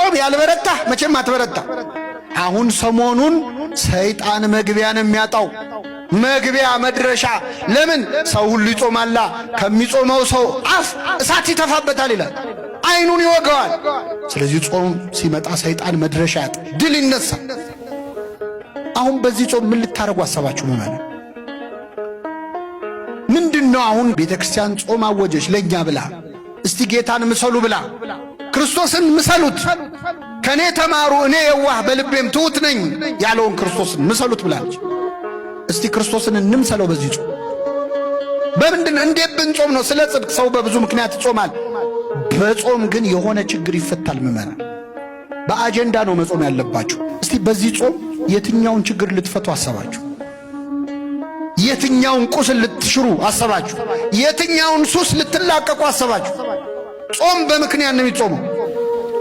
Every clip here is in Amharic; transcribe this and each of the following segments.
በጾም ያልበረታ መቼም አትበረታ። አሁን ሰሞኑን ሰይጣን መግቢያን የሚያጣው መግቢያ መድረሻ ለምን ሰው ሁሉ ይጾማላ ከሚጾመው ሰው አፍ እሳት ይተፋበታል ይላል፣ አይኑን ይወጋዋል። ስለዚህ ጾም ሲመጣ ሰይጣን መድረሻ ያጣ፣ ድል ይነሳል። አሁን በዚህ ጾም ምን ልታረጉ አሰባችሁ? ምንድነው? አሁን ቤተክርስቲያን ጾም አወጀች ለኛ ብላ፣ እስቲ ጌታን ምሰሉ ብላ፣ ክርስቶስን ምሰሉት፣ ከኔ ተማሩ እኔ የዋህ በልቤም ትሑት ነኝ ያለውን ክርስቶስን ምሰሉት ብላለች። እስቲ ክርስቶስን እንምሰለው በዚህ ጾም። በምንድን እንዴት ብንጾም ነው? ስለ ጽድቅ ሰው በብዙ ምክንያት ይጾማል። በጾም ግን የሆነ ችግር ይፈታል። ምዕመናን በአጀንዳ ነው መጾም ያለባችሁ። እስቲ በዚህ ጾም የትኛውን ችግር ልትፈቱ አሰባችሁ? የትኛውን ቁስል ልትሽሩ አሰባችሁ? የትኛውን ሱስ ልትላቀቁ አሰባችሁ? ጾም በምክንያት ነው የሚጾመው።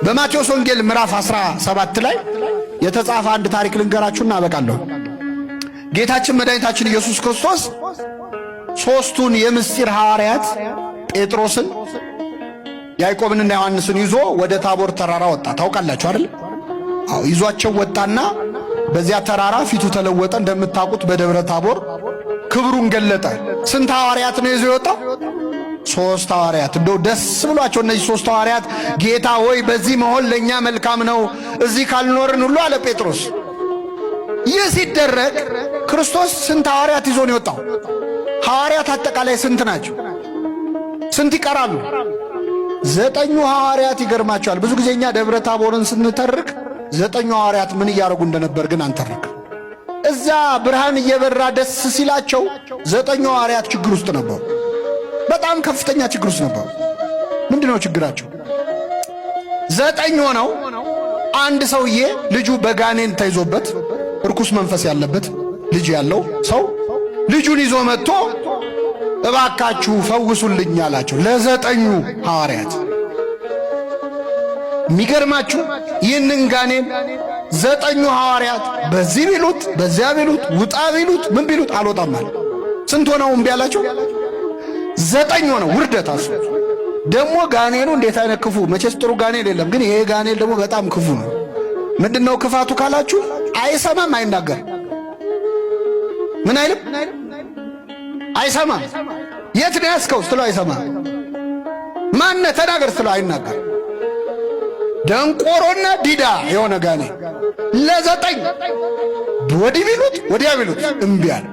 በማቴዎስ ወንጌል ምዕራፍ 17 ላይ የተጻፈ አንድ ታሪክ ልንገራችሁና አበቃለሁ። ጌታችን መድኃኒታችን ኢየሱስ ክርስቶስ ሦስቱን የምስጢር ሐዋርያት ጴጥሮስን፣ ያዕቆብንና ዮሐንስን ይዞ ወደ ታቦር ተራራ ወጣ። ታውቃላችሁ አይደል? አዎ፣ ይዟቸው ወጣና በዚያ ተራራ ፊቱ ተለወጠ። እንደምታውቁት በደብረ ታቦር ክብሩን ገለጠ። ስንት ሐዋርያት ነው ይዞ የወጣው? 3 ሐዋርያት። እንደው ደስ ብሏቸው እነዚህ 3 ሐዋርያት ጌታ ሆይ በዚህ መሆን ለኛ መልካም ነው፣ እዚህ ካልኖርን ሁሉ አለ ጴጥሮስ። ይህ ሲደረግ ክርስቶስ ስንት ሐዋርያት ይዞ ነው የወጣው? ሐዋርያት አጠቃላይ ስንት ናቸው? ስንት ይቀራሉ? 9 ሐዋርያት። ይገርማቸዋል። ብዙ ጊዜ እኛ ደብረ ታቦርን ስንተርክ 9 ሐዋርያት ምን እያደረጉ እንደነበር ግን አንተርክ። እዛ ብርሃን እየበራ ደስ ሲላቸው 9 ሐዋርያት ችግር ውስጥ ነበሩ። በጣም ከፍተኛ ችግር ውስጥ ነበሩ። ምንድነው ችግራቸው? 9 ሆነው አንድ ሰውዬ ልጁ በጋኔን ተይዞበት ርኩስ መንፈስ ያለበት ልጅ ያለው ሰው ልጁን ይዞ መጥቶ እባካችሁ ፈውሱልኝ አላቸው ለ9 ሐዋርያት። የሚገርማችሁ ይህንን ጋኔን 9 ሐዋርያት በዚህ ቢሉት በዚያ ቢሉት ውጣ ቢሉት ምን ቢሉት አልወጣም አለ። ስንት ሆነው እምቢ አላቸው? 9 ሆነው። ውርደት አሱ ደግሞ ጋኔኑ እንዴት አይነት ክፉ! መቼስ ጥሩ ጋኔን የለም፣ ግን ይሄ ጋኔን ደግሞ በጣም ክፉ ነው። ምንድነው ክፋቱ ካላችሁ አይሰማም፣ አይናገርም። ምን አይልም? አይሰማም። የት ነው ያስከው ስትለው አይሰማም። ማነ ተናገር ስትለው አይናገርም። ደንቆሮና ዲዳ የሆነ ጋኔን ለ9 ወዲህ ቢሉት ወዲያ ቢሉት እምቢ አለ።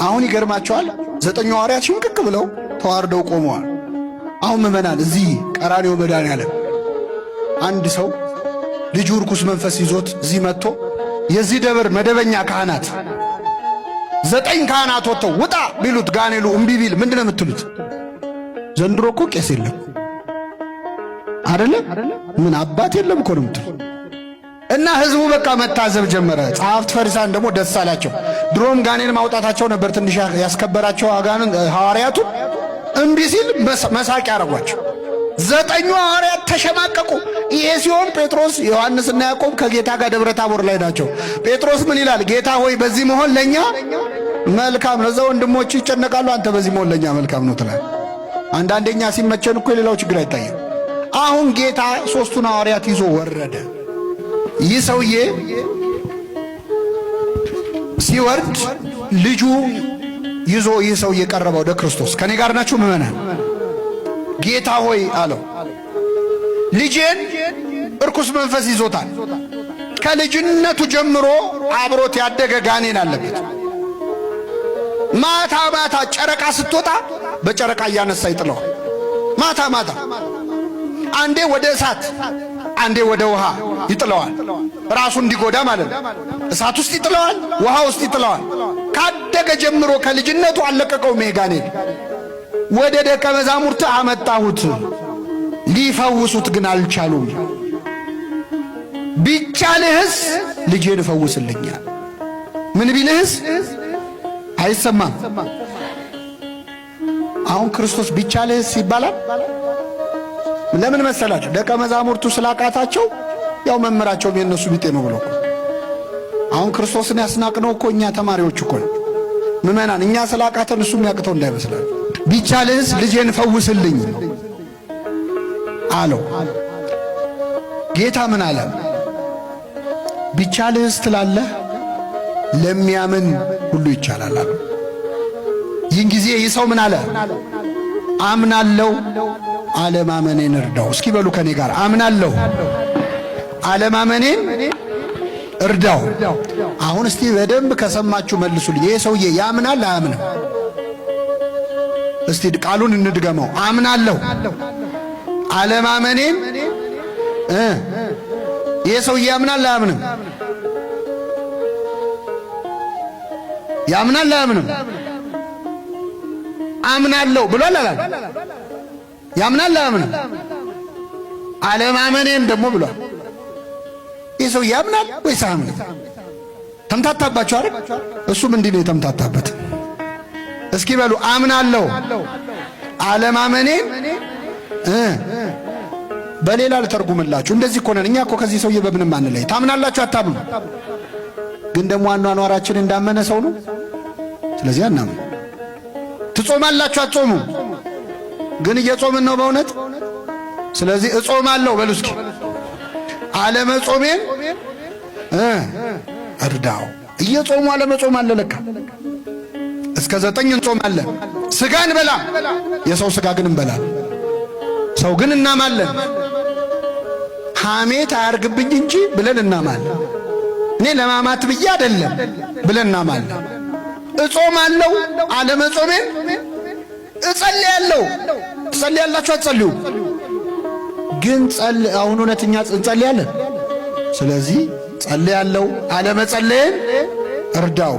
አሁን ይገርማቸዋል። 9 ሐዋርያት ሽምቅቅ ብለው ተዋርደው ቆመዋል። አሁን ምዕመናን እዚህ ቀራንዮ መድኃኔዓለም አንድ ሰው ልጁ ርኩስ መንፈስ ይዞት እዚህ መጥቶ የዚህ ደብር መደበኛ ካህናት 9 ካህናት ወጥተው ውጣ ቢሉት ጋኔሉ እምቢ ቢል ምንድነው የምትሉት? ዘንድሮ እኮ ቄስ የለም አይደለ? ምን አባት የለም እኮ ነው የምትሉት። እና ህዝቡ በቃ መታዘብ ጀመረ። ጸሐፍት ፈሪሳውያን ደግሞ ደስ አላቸው። ድሮም ጋኔን ማውጣታቸው ነበር ትንሽ ያስከበራቸው አጋንን ሐዋርያቱ። እምቢ ሲል መሳቅ ያረጓቸው። 9 ሐዋርያት ተሸማቀቁ። ይሄ ሲሆን ጴጥሮስ፣ ዮሐንስና ያዕቆብ ከጌታ ጋር ደብረ ታቦር ላይ ናቸው። ጴጥሮስ ምን ይላል? ጌታ ሆይ በዚህ መሆን ለኛ መልካም ነው። እዛ ወንድሞች ይጨነቃሉ፣ አንተ በዚህ መሆን ለኛ መልካም ነው ትላለህ። አንዳንደኛ ሲመቸን እኮ የሌላው ችግር አይታየም። አሁን ጌታ 3ቱን ሐዋርያት ይዞ ወረደ። ይህ ሰውዬ ሲወርድ ልጁ ይዞ ይህ ሰውዬ ቀረበ ወደ ክርስቶስ። ከኔ ጋር ናችሁ ምዕመናን? ጌታ ሆይ አለው፣ ልጄን እርኩስ መንፈስ ይዞታል። ከልጅነቱ ጀምሮ አብሮት ያደገ ጋኔን አለበት። ማታ ማታ ጨረቃ ስትወጣ በጨረቃ እያነሳ ይጥለዋል። ማታ ማታ አንዴ ወደ እሳት አንዴ ወደ ውሃ ይጥለዋል። ራሱ እንዲጎዳ ማለት ነው። እሳት ውስጥ ይጥለዋል፣ ውሃ ውስጥ ይጥለዋል። ካደገ ጀምሮ ከልጅነቱ አለቀቀውም ይሄ ጋኔን። ወደ ደቀ መዛሙርት አመጣሁት፣ ሊፈውሱት ግን አልቻሉም። ቢቻልህስ ልጄን ፈውስልኛል። ምን ቢልህስ አይሰማም። አሁን ክርስቶስ ቢቻልህስ ይባላል። ለምን መሰላችሁ? ደቀ መዛሙርቱ ስላቃታቸው ያው መምህራቸውም የነሱ ቢጤ ነው ብለው። አሁን ክርስቶስን ያስናቅነው እኮ እኛ ተማሪዎች እኮ ነው ምዕመናን። እኛ ስላቃተን እሱ የሚያቅተው እንዳይመስላል። ቢቻልህስ ልጄን ፈውስልኝ አለው። ጌታ ምን አለ? ቢቻልህስ ትላለህ? ለሚያምን ሁሉ ይቻላል አለ። ይህን ጊዜ ይህ ሰው ምን አለ? አምናለሁ፣ አለማመኔን እርዳው። እስኪ በሉ ከኔ ጋር አምናለሁ፣ አለማመኔን እርዳው። አሁን እስቲ በደንብ ከሰማችሁ መልሱልኝ። ይሄ ሰውዬ ያምናል አያምንም? እስቲ ቃሉን እንድገመው። አምናለሁ፣ አለማመኔን ይሄ ሰውዬ ያምናል አያምንም? ያምናል አያምንም? አምናለሁ ብሏል አላል? ያምናል አያምንም? አለማመኔን ደግሞ ብሏል። ይህ ሰው ያምናል ወይስ አያምንም? ተምታታባችሁ አይደል? እሱም እንዲህ ነው የተምታታበት። እስኪ በሉ አምናለሁ፣ አለማመኔን በሌላ ልተርጉምላችሁ። እንደዚህ እኮ ነን እኛ እኮ ከዚህ ሰውዬ በምንም አንለይ። ታምናላችሁ አታምኑ? ግን ደግሞ አኗኗራችን እንዳመነ ሰው ነው። ስለዚህ አናምን። ትጾማላችሁ አትጾሙ? ግን እየጾምን ነው በእውነት። ስለዚህ እጾማለሁ በሉ እስኪ። አለመጾሜን እርዳው። እየጾሙ አለመጾም አለ ለካ። እስከ 9 እንጾማለን። ስጋ እንበላም፣ የሰው ስጋ ግን እንበላለን። ሰው ግን እናማለን። ሐሜት አያርግብኝ እንጂ ብለን እናማለን። እኔ ለማማት ብዬ አይደለም ብለን እናማለን። እጾማለሁ፣ አለመጾሜን እጸልያለሁ። ትጸልያላችሁ አትጸልዩ? ግን አሁን እውነተኛ እንጸልያለን። ስለዚህ ጸልያለሁ፣ አለመጸለይን እርዳው።